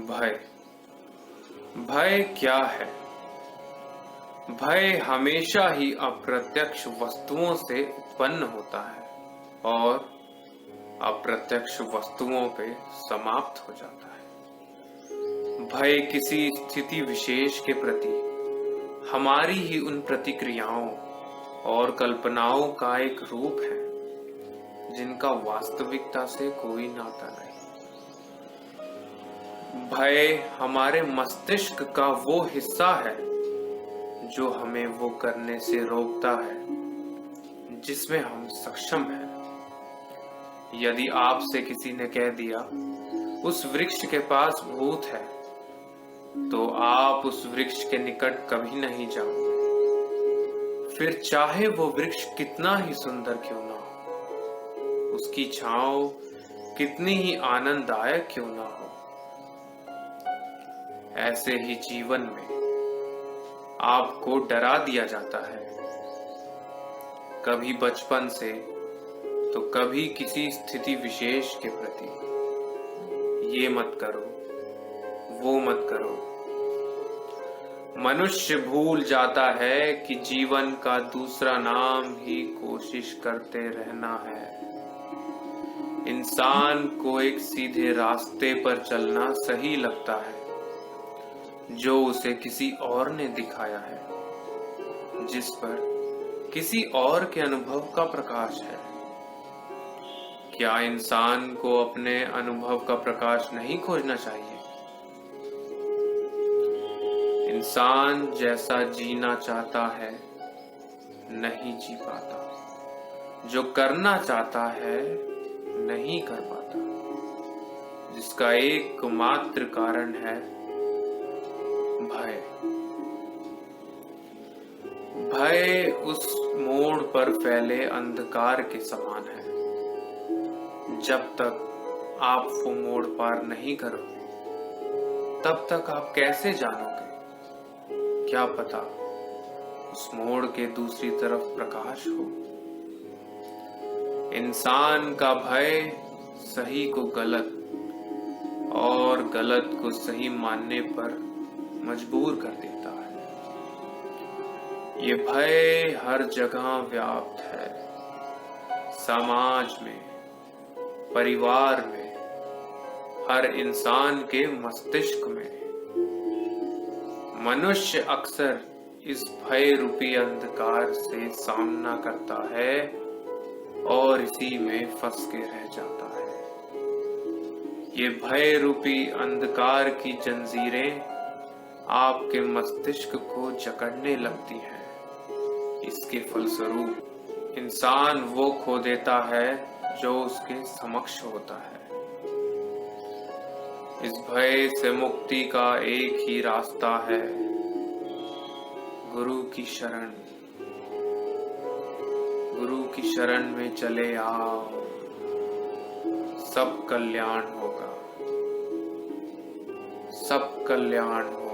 भय। भय क्या है? भय हमेशा ही अप्रत्यक्ष वस्तुओं से उत्पन्न होता है और अप्रत्यक्ष वस्तुओं पे समाप्त हो जाता है। भय किसी स्थिति विशेष के प्रति हमारी ही उन प्रतिक्रियाओं और कल्पनाओं का एक रूप है जिनका वास्तविकता से कोई नाता नहीं। भय हमारे मस्तिष्क का वो हिस्सा है जो हमें वो करने से रोकता है जिसमें हम सक्षम हैं। यदि आपसे किसी ने कह दिया उस वृक्ष के पास भूत है, तो आप उस वृक्ष के निकट कभी नहीं जाओगे, फिर चाहे वो वृक्ष कितना ही सुंदर क्यों ना हो, उसकी छांव कितनी ही आनंददायक क्यों ना हो। ऐसे ही जीवन में आपको डरा दिया जाता है, कभी बचपन से तो कभी किसी स्थिति विशेष के प्रति। ये मत करो, वो मत करो। मनुष्य भूल जाता है कि जीवन का दूसरा नाम ही कोशिश करते रहना है। इंसान को एक सीधे रास्ते पर चलना सही लगता है जो उसे किसी और ने दिखाया है, जिस पर किसी और के अनुभव का प्रकाश है। क्या इंसान को अपने अनुभव का प्रकाश नहीं खोजना चाहिए? इंसान जैसा जीना चाहता है नहीं जी पाता, जो करना चाहता है नहीं कर पाता, जिसका एकमात्र कारण है भय। भय उस मोड़ पर फैले अंधकार के समान है। जब तक आप वो मोड़ पार नहीं करोगे, तब तक आप कैसे जानोगे? क्या पता उस मोड़ के दूसरी तरफ प्रकाश हो। इंसान का भय सही को गलत और गलत को सही मानने पर मजबूर कर देता है। ये भय हर जगह व्याप्त है, समाज में, परिवार में, हर इंसान के मस्तिष्क में। मनुष्य अक्सर इस भय रूपी अंधकार से सामना करता है और इसी में फंस के रह जाता है। ये भय रूपी अंधकार की जंजीरें आपके मस्तिष्क को जकड़ने लगती हैं। इसके फलस्वरूप इंसान वो खो देता है जो उसके समक्ष होता है। इस भय से मुक्ति का एक ही रास्ता है, गुरु की शरण। गुरु की शरण में चले आओ, सब कल्याण होगा, सब कल्याण होगा।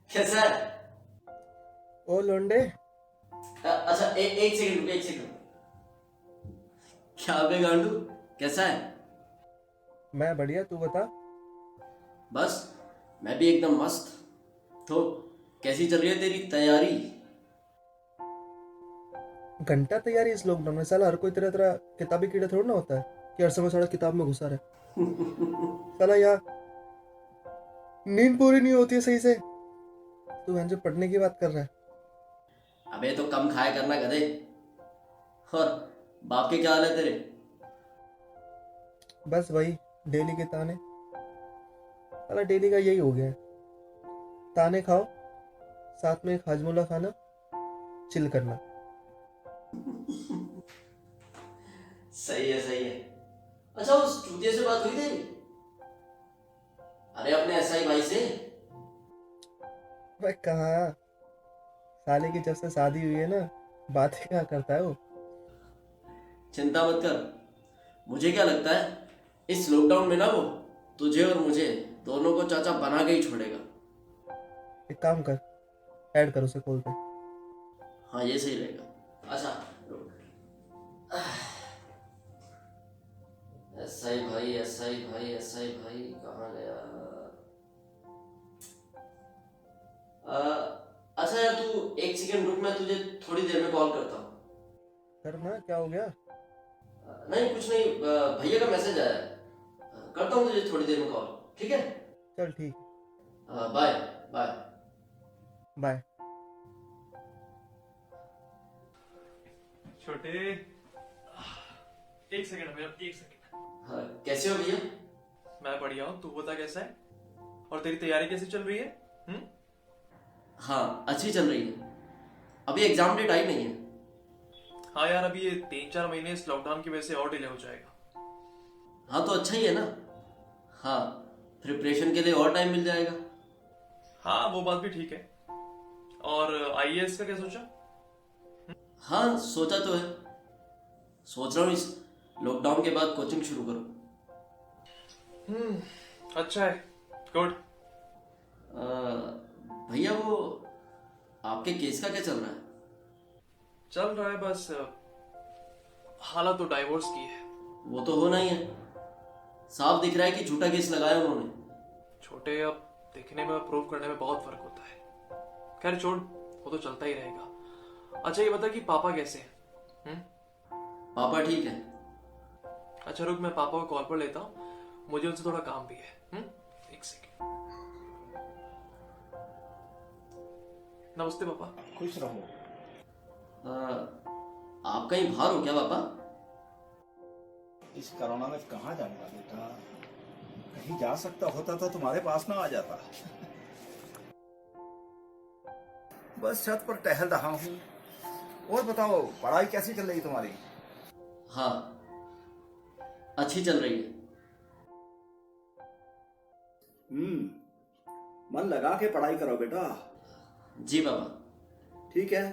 कैसा है? ओ लोंडे, अच्छा एक सेकंड रुको, एक सेकंड। क्या बे गांडू, कैसा है? मैं बढ़िया, तू बता। बस मैं भी एकदम मस्त। तो कैसी चल रही है तेरी तैयारी? घंटा तैयारी इस लॉकडाउन में। साला हर कोई तरह तरह किताबी कीड़ा थोड़ा ना होता है कि हर समय सारा किताब में घुसा रहे। साला यार नींद पूरी नहीं होती है सही से। तू जो पढ़ने की बात कर रहा है। अबे तो कम खाया करना गधे। और बाप के क्या हाल है तेरे? बस वही डेली के ताने। साला डेली का यही हो गया है, ताने खाओ, साथ में एक हाजमोला खाना, चिल करना। सही है, सही है। अच्छा उस चूतिया से बात हुई तेरी? अरे अपने एसआई भाई से। मैं कहाँ, साले की जब से शादी हुई है ना, बातें क्या करता है वो। चिंता मत कर। मुझे क्या लगता है, इस लॉकडाउन में ना वो तुझे और मुझे दोनों को चाचा बना के ही छोड़ेगा। एक काम कर, ऐड कर उसे कॉल पे। हाँ, ये सही रहेगा। अच्छा रुक। एसआई भाई, एसआई भाई, एसआई भाई कहाँ गया? अच्छा यार, तू एक सेकंड रुक, मैं तुझे थोड़ी देर में कॉल करता हूँ। करना, क्या हो गया? नहीं कुछ नहीं, भैया का मैसेज आया है। करता हूँ तुझे थोड़ी देर में कॉल, ठीक है? चल ठीक, बाय बाय। बाय। छोटे, एक सेकंड भैया, एक सेकंड। हाँ, कैसे हो भैया? मैं बढ़िया हूँ, तू बता कैसा है? और तेरी तैयारी कैसी चल रही है? हाँ, अच्छी चल रही है। अभी एग्जाम डेट आई नहीं है। हाँ यार, अभी ये 3-4 महीने इस लॉकडाउन की वजह से और डिले हो जाएगा। हाँ तो अच्छा ही है ना। हाँ, प्रिपरेशन के लिए और टाइम मिल जाएगा। हाँ, वो बात भी ठीक है। और आईएएस का क्या सोचा? हाँ, सोचा तो है। सोच रहा हूँ इस लॉकडाउन के बाद कोचिंग शुरू करूँ। अच्छा है, गुड। भैया वो आपके केस का क्या चल रहा है? चल रहा है बस, हालत तो डाइवोर्स की है। वो तो होना ही है, साफ दिख रहा है कि झूठा केस लगाया उन्होंने। छोटे, अब देखने में प्रूव करने में बहुत फर्क होता है। खैर छोड़, वो तो चलता ही रहेगा। अच्छा ये बता कि पापा कैसे हैं? पापा ठीक है। अच्छा रुक, मैं पापा को कॉल पर लेता हूँ, मुझे उनसे थोड़ा काम भी है। एक सेकेंड। नमस्ते पापा। खुश रहो। आप कहीं बाहर हो क्या पापा? इस कोरोना में कहाँ जाऊंगा बेटा, कहीं जा सकता होता तो तुम्हारे पास ना आ जाता। बस छत पर टहल रहा हूँ। और बताओ, पढ़ाई कैसी चल रही तुम्हारी? हाँ, अच्छी चल रही है। मन लगा के पढ़ाई करो बेटा। जी पापा। ठीक है,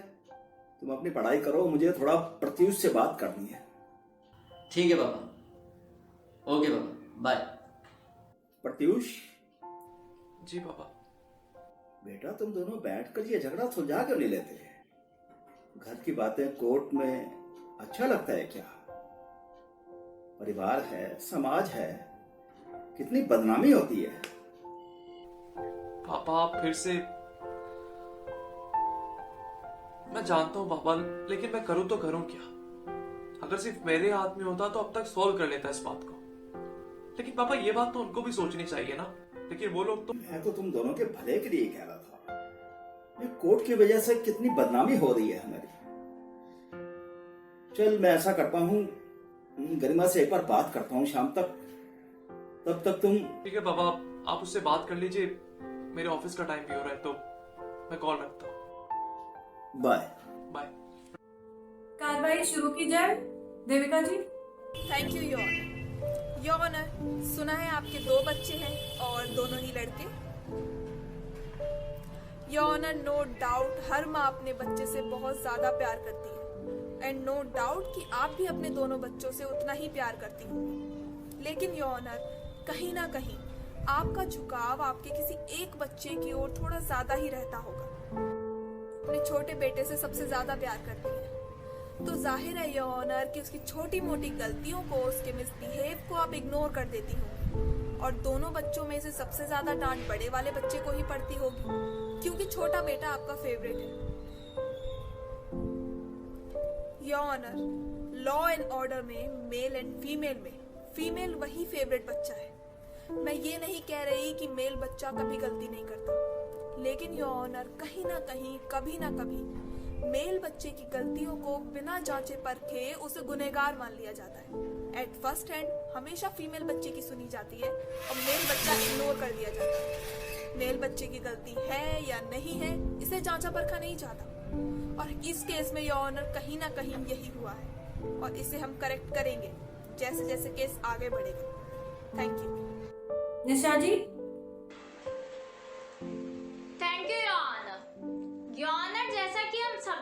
तुम अपनी पढ़ाई करो, मुझे थोड़ा प्रत्युष से बात करनी है। ठीक है पापा। ओके पापा, बाय। प्रत्युष जी पापा। बेटा, तुम दोनों बैठकर ये झगड़ा सुलझा क्यों नहीं लेते? घर की बातें कोर्ट में अच्छा लगता है क्या? परिवार है, समाज है, कितनी बदनामी होती है। पापा आप फिर से, मैं जानता हूँ पापा, लेकिन मैं करूँ तो करूँ क्या? अगर सिर्फ मेरे हाथ में होता तो अब तक सॉल्व कर लेता इस बात को। लेकिन पापा ये बात तो उनको भी सोचनी चाहिए ना, लेकिन वो लोग तो। मैं तो तुम दोनों के भले के लिए कह रहा था। ये कोर्ट की वजह से कितनी बदनामी हो रही है हमारी। चल, मैं ऐसा करता हूँ, गरिमा से एक बार बात करता हूँ शाम तक, तब तक तुम। ठीक है पापा, आप उससे बात कर लीजिए। मेरे ऑफिस का टाइम भी हो रहा है, तो मैं कॉल रखता हूँ। Bye bye. कार्रवाई शुरू की जाए। Devika ji. Thank you your honour. सुना है आपके 2 बच्चे हैं और दोनों ही लड़के। योर ऑनर, नो डाउट हर माँ अपने बच्चे से बहुत ज्यादा प्यार करती है, एंड नो डाउट कि आप भी अपने दोनों बच्चों से उतना ही प्यार करती होंगी। लेकिन योर ऑनर, कहीं ना कहीं आपका झुकाव आपके किसी एक बच्चे की ओर थोड़ा ज्यादा ही रहता होगा। अपने छोटे बेटे से सबसे ज्यादा प्यार करती है, तो जाहिर है योर ऑनर कि उसकी छोटी मोटी गलतियों को, उसके मिसबिहेव को आप इग्नोर कर देती होंगी। और दोनों बच्चों में से सबसे ज्यादा डांट बड़े वाले बच्चे को ही पड़ती होगी, क्योंकि छोटा बेटा आपका फेवरेट है। Your honour, law and order में मेल एंड फीमेल में फीमेल वही फेवरेट बच्चा है। मैं ये नहीं कह रही कि मेल बच्चा कभी गलती नहीं करता, लेकिन योर ऑनर कहीं ना कहीं, कभी ना कभी मेल बच्चे की गलतियों को बिना जांचे परखे उसे गुनहगार मान लिया जाता है। एट फर्स्ट हैंड हमेशा फीमेल बच्चे की सुनी जाती है और मेल बच्चा इग्नोर कर दिया जाता है। मेल बच्चे की गलती है या नहीं है, इसे जांचा परखा नहीं जाता, और इस केस में योर ऑनर कहीं ना कहीं यही हुआ है, और इसे हम करेक्ट करेंगे जैसे जैसे केस आगे बढ़ेगा। Thank you. Nisha ji. Thank you your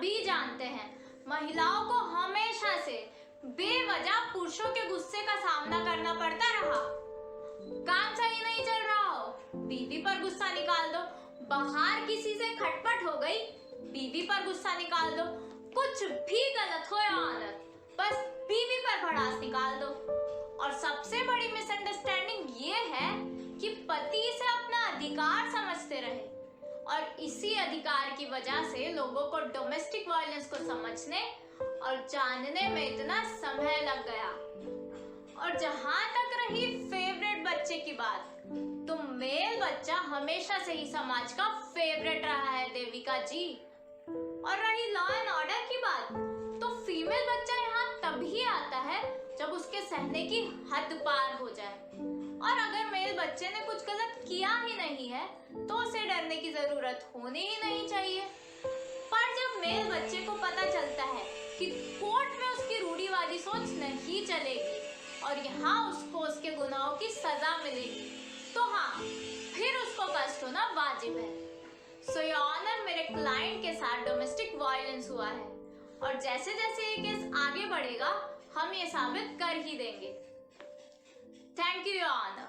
सभी जानते हैं महिलाओं को हमेशा से बेवजह पुरुषों के गुस्से का सामना करना पड़ता रहा। काम सही नहीं चल रहा हो, बीवी पर गुस्सा निकाल दो। बाहर किसी से खटपट हो गई, बीवी पर गुस्सा निकाल दो। कुछ भी गलत हो या औरत, बस बीवी पर भड़ास निकाल दो। और सबसे बड़ी मिसअंडरस्टैंडिंग ये है कि पति इसे अपना अधिकार समझते रहे और इसी अधिकार की वजह से लोगों को डोमेस्टिक वायलेंस को समझने और जानने में इतना समय लग गया। और जहां तक रही फेवरेट बच्चे की बात, तो मेल बच्चा हमेशा से ही समाज का फेवरेट रहा है देविका जी। और रही लॉ एंड ऑर्डर की बात, तो फीमेल बच्चा यहाँ तभी आता है जब उसके सहने की हद पार हो जाए। और अगर मेल बच्चे ने कुछ गलत किया ही नहीं है तो उसे डरने की जरूरत होनी ही नहीं चाहिए। पर जब मेल बच्चे को पता चलता है कि कोर्ट में उसकी रूढ़िवादी सोच नहीं चलेगी और यहाँ उसको उसके गुनाहों की सजा मिलेगी, तो हाँ, फिर उसको कष्ट होना वाजिब है। सो योर ऑनर, मेरे क्लाइंट के साथ डोमेस्टिक वायलेंस हुआ है और जैसे जैसे ये केस आगे बढ़ेगा हम ये साबित कर ही देंगे। Thank you your honour.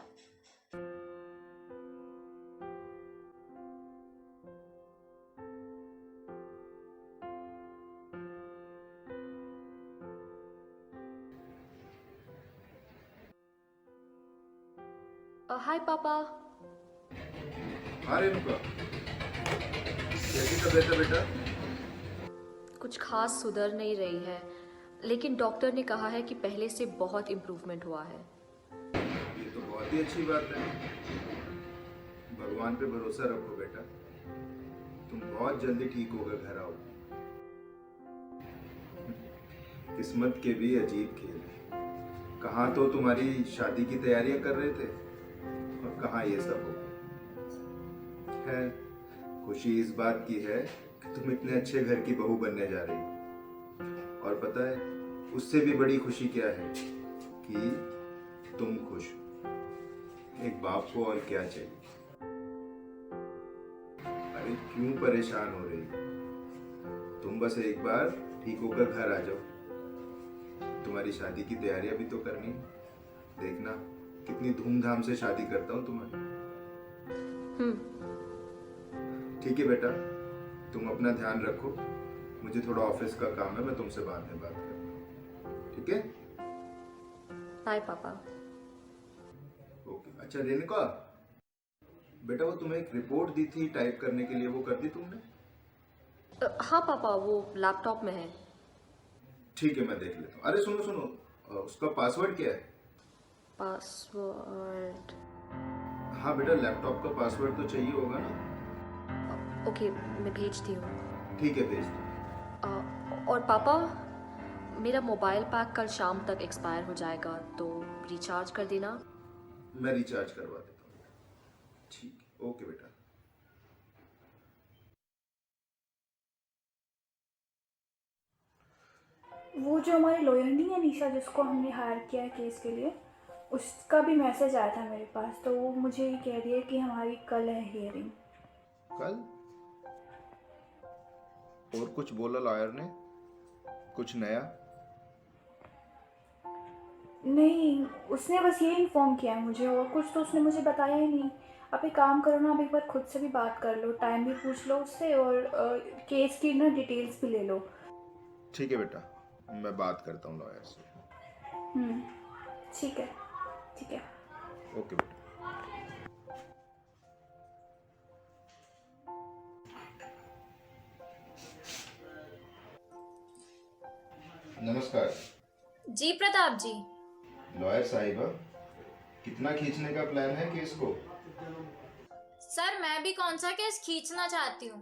Hi पापा। हाँ रेणुका, कैसी तबीयत है बेटा? कुछ खास सुधर नहीं रही है, लेकिन डॉक्टर ने कहा है कि पहले से बहुत इम्प्रूवमेंट हुआ है। ये तो बहुत ही अच्छी बात है। भगवान पे भरोसा रखो बेटा, तुम बहुत जल्दी ठीक होकर घर आओ। किस्मत के भी अजीब खेल है, कहाँ तो तुम्हारी शादी की तैयारियां कर रहे थे और कहाँ ये सब हो गया। है खुशी इस बात की है कि तुम इतने अच्छे घर की बहू बनने जा रही हो, और पता है उससे भी बड़ी खुशी क्या है कि तुम खुश हो। एक बाप को और क्या चाहिए। अरे क्यों परेशान हो रही हो? तुम बस एक बार ठीक होकर घर आ जाओ। तुम्हारी शादी की तैयारियां भी तो करनी है। देखना कितनी धूमधाम से शादी करता हूँ तुम्हारी। ठीक है बेटा, तुम अपना ध्यान रखो। मुझे थोड़ा ऑफिस का काम है, मैं तुमसे बाद में बात करता हूँ, ठीक है? बाय पापा। ओके। अच्छा रेणुका, बेटा वो तुम्हें एक रिपोर्ट दी थी टाइप करने के लिए, वो कर दी तुमने? हाँ पापा, वो लैपटॉप में है। ठीक है, मैं देख लेता हूँ। अरे सुनो सुनो, उसका पासवर्ड क्या है? पासवर्ड? हाँ बेटा, लैपटॉप का पासवर्ड तो चाहिए होगा ना? ओके, मैं भेजती हूँ। ठीक है, भेज दो। और पापा, मेरा मोबाइल पैक कल शाम तक एक्सपायर हो जाएगा, तो रिचार्ज कर देना। मैं रिचार्ज करवा देता हूँ। ठीक है, ओके बेटा। वो जो हमारी लॉयर नहीं है निशा, जिसको हमने हायर किया है केस के लिए, उसका भी मैसेज आया था मेरे पास। तो वो मुझे ये कह रही है कि हमारी कल है हियरिंग। कल? और कुछ बोला लॉयर ने? कुछ नया? नहीं, उसने बस ये इन्फॉर्म किया है मुझे, और कुछ तो उसने मुझे बताया ही नहीं। आप एक काम करो ना, आप एक बार खुद से भी बात कर लो, टाइम भी पूछ लो उससे, और केस की ना डिटेल्स भी ले लो। ठीक है बेटा, मैं बात करता हूँ लॉयर से। ठीक है, ठीक है। ओके बेटा। नमस्कार। जी प्रताप जी। लॉयर साहिबा, कितना खींचने का प्लान है केस को? सर, मैं भी कौन सा केस खींचना चाहती हूँ,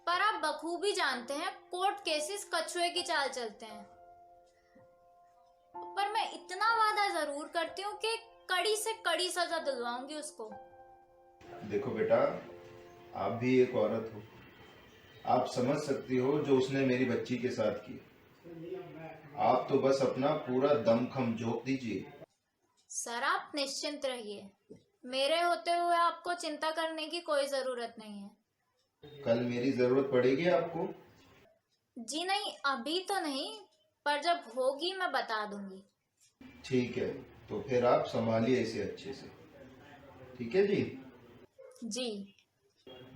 पर आप बखूबी जानते हैं कोर्ट केसेस कछुए की चाल चलते हैं। पर मैं इतना वादा जरूर करती हूँ कि कड़ी से कड़ी सजा दिलवाऊंगी उसको। देखो बेटा, आप भी एक औरत हो, आप समझ सकती हो जो उसने मेरी बच्ची के साथ किया। आप तो बस अपना पूरा दमखम झोंक दीजिए। सर, आप निश्चिंत रहिए, मेरे होते हुए आपको चिंता करने की कोई जरूरत नहीं है। कल मेरी जरूरत पड़ेगी आपको जी नहीं, अभी तो नहीं, पर जब होगी मैं बता दूंगी। ठीक है, तो फिर आप संभालिए इसे अच्छे से। ठीक है जी। जी।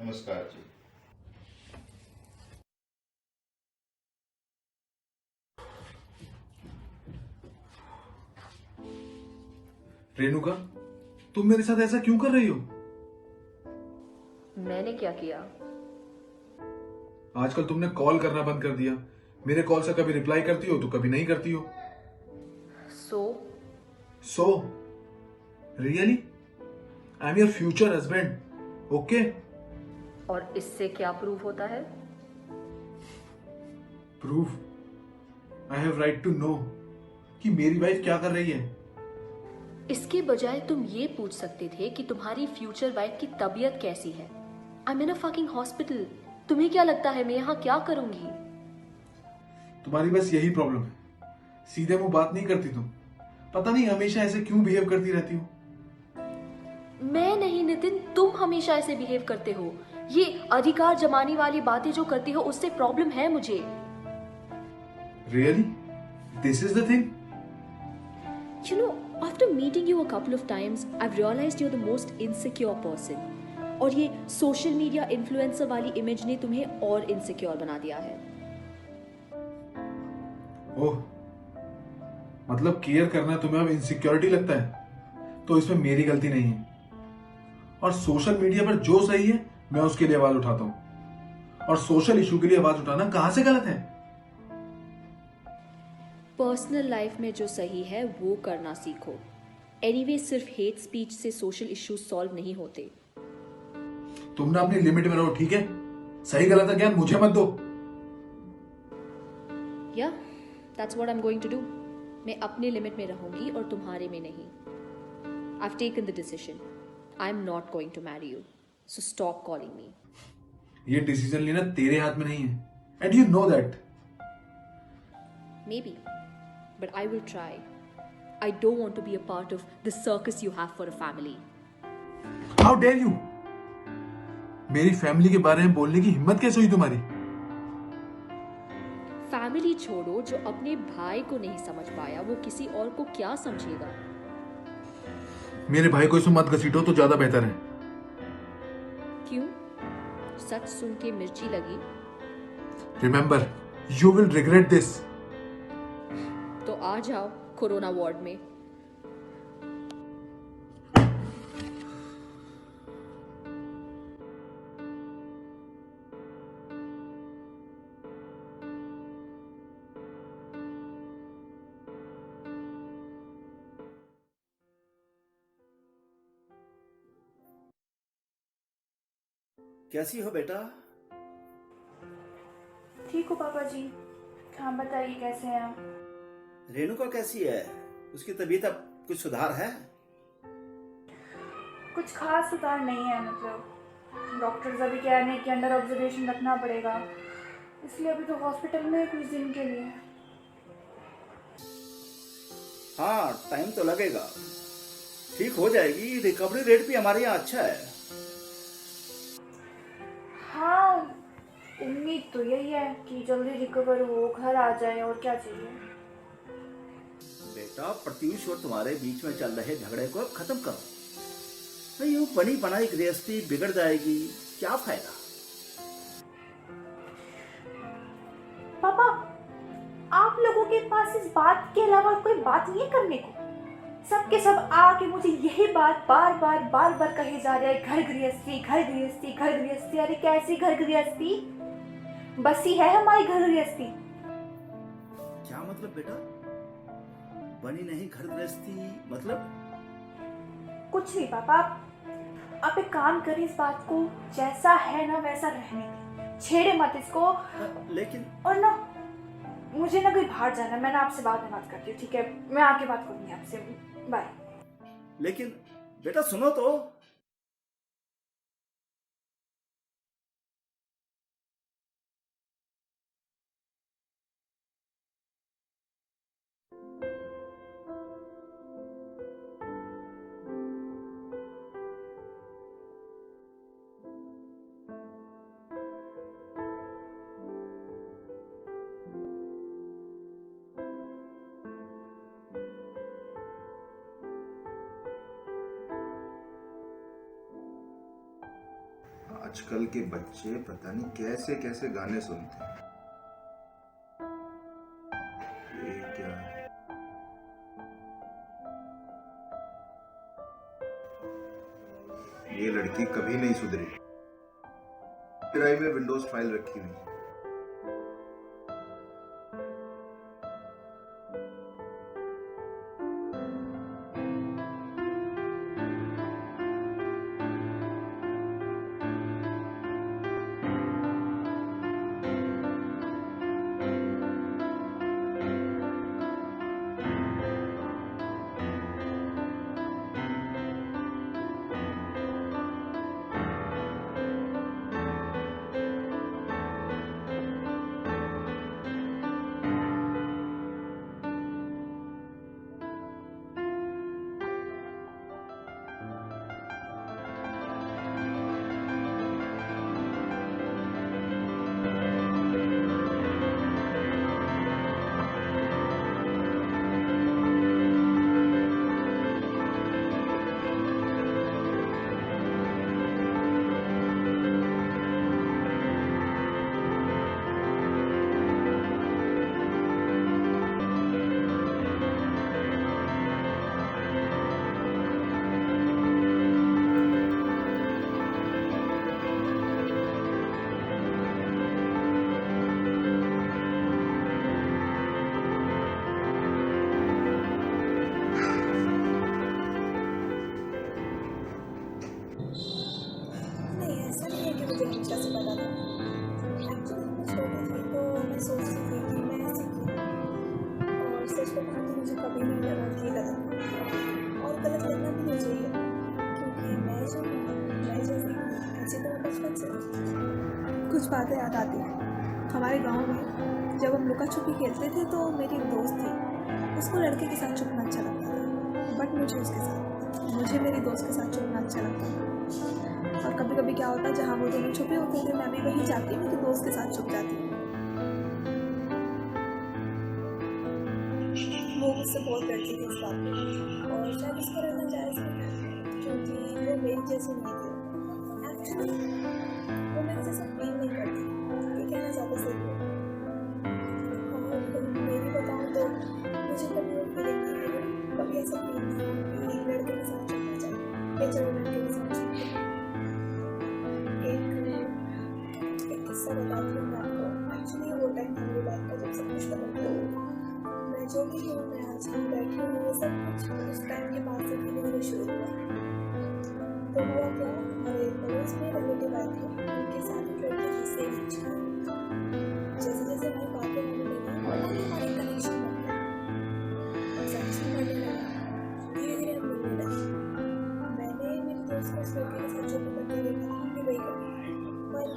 नमस्कार जी। रेणुका, तुम मेरे साथ ऐसा क्यों कर रही हो? मैंने क्या किया? आजकल तुमने कॉल करना बंद कर दिया। मेरे कॉल से कभी रिप्लाई करती हो तो कभी नहीं करती हो। So really I am your future husband, okay? और इससे क्या प्रूफ होता है? Proof? I have right to know कि मेरी वाइफ क्या कर रही है। इसके बजाय तुम ये पूछ सकते थे कि तुम्हारी फ्यूचर वाइफ की तबीयत कैसी है। I am in a fucking hospital. तुम्हें क्या लगता है मैं यहाँ क्या करूंगी? तुम्हारी बस यही प्रॉब्लम है, सीधे मुंह बात नहीं करती तुम। पता नहीं हमेशा ऐसे क्यों बिहेव करती रहती हो। मैं नहीं नितिन, तुम हमेशा ऐसे बिहेव करते हो। ये अधिकार जमाने वाली बातें जो करती हो उससे प्रॉब्लम है मुझे। Really? This is the thing? You know, after meeting you a couple of times, I've realized you're the most insecure person. और ये सोशल मीडिया इन्फ्लुएंसर वाली इमेज ने तुम्हें और इनसिक्योर बना दिया है। ओह, मतलब केयर करना तुम्हें अब इनसिक्योरिटी लगता है? तो इसमें मेरी गलती नहीं है। और सोशल मीडिया पर जो सही है मैं उसके लिए आवाज उठाता हूं, और सोशल इशू के लिए आवाज उठाना कहां से गलत है? पर्सनल लाइफ में जो सही है वो करना सीखो। एनीवे सिर्फ हेट स्पीच से सोशल इश्यूज सॉल्व नहीं होते। तुम ना अपनी लिमिट में रहो, ठीक है? सही गलत का ज्ञान मुझे मत दो। या that's what I am going to do. मैं अपने लिमिट में रहूंगी और तुम्हारे में नहीं। I have taken the decision. I am not going to marry you, so stop calling me. ये डिसीजन लेना तेरे हाथ में नहीं है, and you know that. Maybe, but I will try. I don't want to be a part of the circus you have for a family. How dare you? मेरी family के बारे में बोलने की हिम्मत कैसे हुई तुम्हारी? फैमिली छोड़ो, जो अपने भाई को नहीं समझ पाया वो किसी और को क्या समझेगा? मेरे भाई को इसमें मत घसीटो तो ज्यादा बेहतर है। क्यों? सच सुन के मिर्ची लगी? Remember, you will regret this. तो आ जाओ कोरोना वार्ड में। कैसी हो बेटा? ठीक हो पापा जी? हाँ बताइए कैसे हैं आप? रेणुका कैसी है? उसकी तबीयत अब कुछ सुधार है? कुछ खास सुधार नहीं है, मतलब डॉक्टर्स अभी कह रहे हैं कि अंडर ऑब्जर्वेशन रखना पड़ेगा, इसलिए अभी तो हॉस्पिटल में कुछ दिन के लिए। हाँ, टाइम तो लगेगा, ठीक हो जाएगी। रिकवरी रेट भी हमारे यहाँ अच्छा है। हाँ, उम्मीद तो यही है कि जल्दी रिकवर हो, घर आ जाए, और क्या चाहिए। बेटा, प्रत्यूष और तुम्हारे बीच में चल रहे झगड़े को अब खत्म करो। नहीं, यूं बनी बनाई गृहस्थी बिगड़ जाएगी, क्या फायदा? पापा, आप लोगों के पास इस बात के अलावा कोई बात नहीं है करने को? सबके सब आके मुझे यही बात बार बार कहे जा रहा है, घर गृहस्थी घर गृहस्थी घर गृहस्थी। अरे कैसी घर गृहस्थी? बसी है हमारी घर गृहस्थी। क्या मतलब बेटा? बनी नहीं घर गृहस्थी मतलब? कुछ नहीं पापा, आप एक काम करिए, इस बात को जैसा है ना वैसा रहने दें, छेड़े मत इसको। लेकिन और ना, मुझे ना कहीं बाहर जाना है, मैं ना आपसे बाद में बात करती हूँ, ठीक है? मैं आके बात करूंगी आपसे, बाय। लेकिन बेटा सुनो तो। आजकल के बच्चे पता नहीं कैसे कैसे गाने सुनते हैं। ये क्या है? ये लड़की कभी नहीं सुधरी। ड्राइव में विंडोज फाइल रखी हुई है। नहीं, ऐसा नहीं है कि मुझे हमेशा से पता था। एक्चुअली मैं छोटी थी तो मैं सोचती थी कि मैं ऐसी थी, और सच बताऊं तो मुझे कभी नहीं लगा कि ये गलत है, और गलत लगना भी नहीं चाहिए, क्योंकि मैं जो हूँ, मैं जैसी हूँ ऐसी तो मैं बचपन से हूँ। कुछ बातें याद आती हैं। हमारे गांव में जब हम लुका छुपी खेलते थे तो मेरी एक दोस्त थी, उसको लड़के के साथ छुपना अच्छा लगता था, बट मुझे मेरी दोस्त के साथ छुपना अच्छा लगता था। और कभी कभी क्या होता, जहाँ वो दोनों छुपे होते थे मैं भी वहीं जाती मेरी दोस्त के साथ छुप जाती। वो मुझसे बहुत डरती थी इस बात पे, और शायद इसका रहना जायज़ नहीं है, क्योंकि वो मेरी जैसी नहीं थी। एक्चुअली वो मेरे जैसा फील नहीं करती, ये कहना ज़्यादा सही है। और मेरी बताऊँ तो मुझे कभी वो फीलिंग नहीं है, कभी ऐसा फील नहीं कि लड़के के साथ छुपना चाहिए या चलो लड़के के साथ छुपना। एक किस्सा बताती हूँ मैं आपको। एक्चुअली वो टाइम था मेरी लाइफ का जब सब कुछ बदल गया। मैं जो भी हूँ, मैं आज भी बैठी हूँ, ये सब कुछ उस टाइम के बाद से फीलिंग होनी शुरू हुआ। तो हुआ क्या, हमारे पड़ोस में रिलेटिव आए थे, उनके साथ एक लड़के की सेम एज का। जैसे जैसे हमारी बातें होने लगी और हमारी कनेक्शन बन गया, अफेक्शन बढ़ने लगा, धीरे धीरे हम मिलने लगे। मैंने मेरे दोस्त को उस लड़के के साथ जो भी करते देखा था, मैं वही करती। पर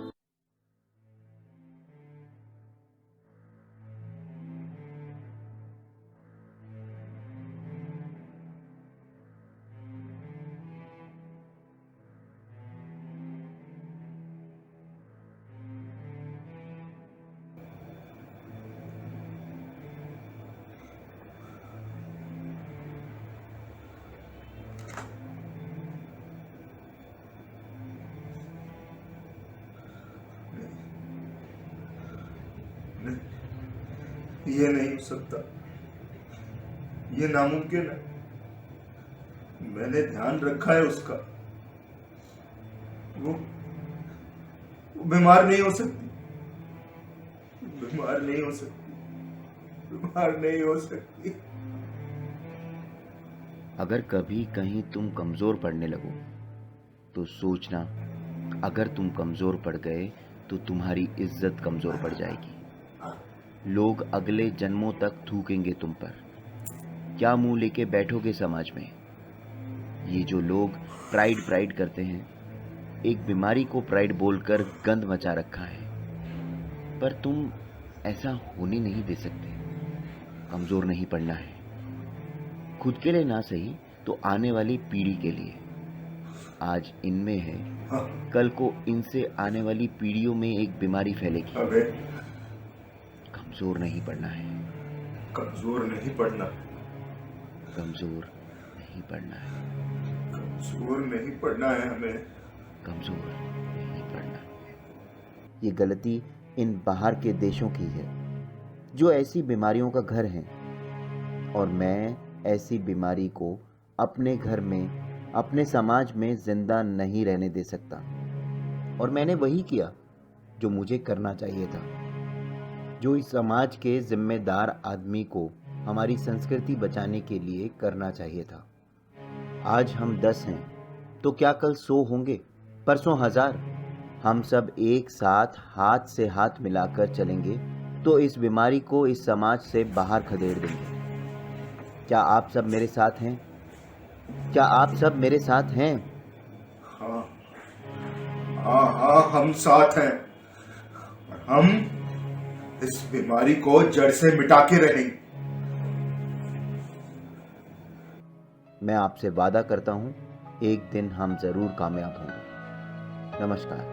ये नहीं हो सकता, ये नामुमकिन है। मैंने ध्यान रखा है उसका, वो बीमार नहीं हो सकती, बीमार नहीं हो सकती, बीमार नहीं हो सकती। अगर कभी कहीं तुम कमजोर पड़ने लगो तो सोचना, अगर तुम कमजोर पड़ गए तो तुम्हारी इज्जत कमजोर पड़ जाएगी। लोग अगले जन्मों तक थूकेंगे तुम पर। क्या मुंह लेके बैठोगे समाज में? ये जो लोग प्राइड करते हैं, एक बीमारी को प्राइड बोलकर गंद मचा रखा है। पर तुम ऐसा होने नहीं दे सकते। कमजोर नहीं पड़ना है, खुद के लिए ना सही तो आने वाली पीढ़ी के लिए। आज इनमें है, कल को इनसे आने वाली पीढ़ियों में एक बीमारी फैलेगी। कमजोर नहीं पड़ना है, कमजोर नहीं पड़ना, कमजोर नहीं पड़ना है, कमजोर नहीं पड़ना है हमें, कमजोर नहीं पड़ना है। ये गलती इन बाहर के देशों की है जो ऐसी बीमारियों का घर हैं, और मैं ऐसी बीमारी को अपने घर में, अपने समाज में जिंदा नहीं रहने दे सकता। और मैंने वही किया जो मुझे करना चाहिए था, जो इस समाज के जिम्मेदार आदमी को हमारी संस्कृति बचाने के लिए करना चाहिए था। आज हम 10 हैं तो क्या कल 100 होंगे, परसों 1000। हम सब एक साथ हाथ से हाथ मिलाकर चलेंगे तो इस बीमारी को इस समाज से बाहर खदेड़ देंगे। क्या आप सब मेरे साथ हैं? क्या आप सब मेरे साथ हैं? हाँ हाँ, हम साथ हैं। हम इस बीमारी को जड़ से मिटा के रहेंगे। मैं आपसे वादा करता हूं, एक दिन हम जरूर कामयाब होंगे। नमस्कार।